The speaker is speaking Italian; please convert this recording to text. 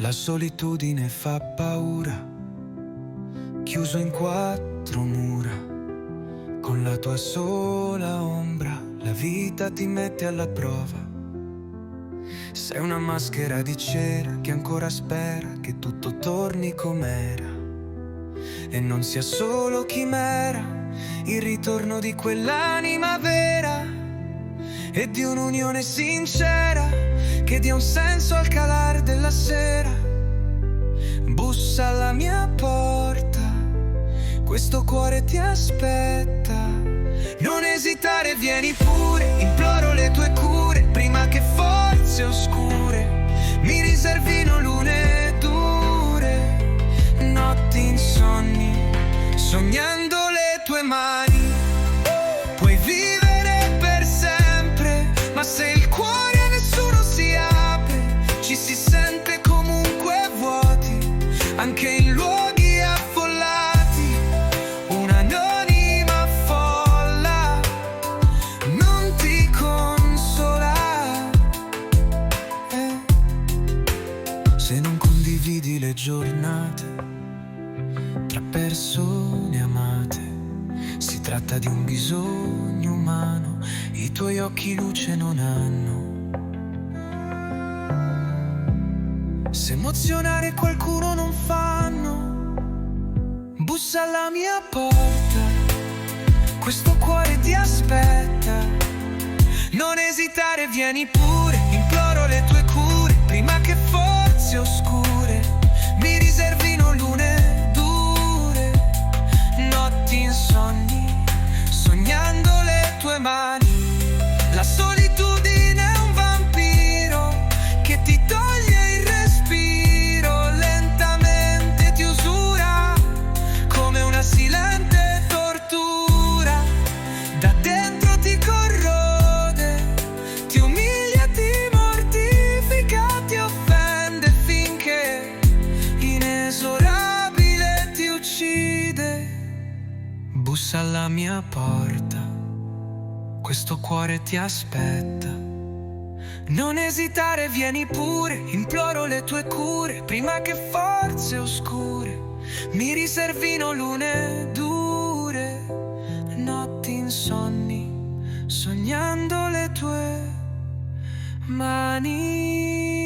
La solitudine fa paura, chiuso in quattro mura, con la tua sola ombra, la vita ti mette alla prova. Sei una maschera di cera che ancora spera che tutto torni com'era e non sia solo chimera, il ritorno di quell'anima vera e di un'unione sincera che dia un senso al calar della sera. Bussa alla mia porta, questo cuore ti aspetta. Non esitare, vieni pure, imploro le tue cure, prima che forze oscure mi riservino lune dure, notti insonni, sognando le tue mani. Puoi vivere per sempre, ma se il cuore a nessuno si apre, ci si sente comunque vuoti, anche in luoghi affollati. Un'anonima folla non ti consola, se non condividi le giornate tra persone amate. Si tratta di un bisogno umano, i tuoi occhi luce non hanno. Se emozionare qualcuno non fanno, bussa alla mia porta, questo cuore ti aspetta. Non esitare, vieni pure, imploro le tue cure, prima che forze oscure mi riservino lune dure, notti insonni, sognando le tue mani. La solitudine è un vampiro che ti toglie il respiro, lentamente ti usura come una silente tortura. Da dentro ti corrode, ti umilia, ti mortifica, ti offende finché inesorabile ti uccide. Bussa alla mia porta, questo cuore ti aspetta. Non esitare, vieni pure, imploro le tue cure, prima che forze oscure mi riservino lune dure, notti insonni, sognando le tue mani.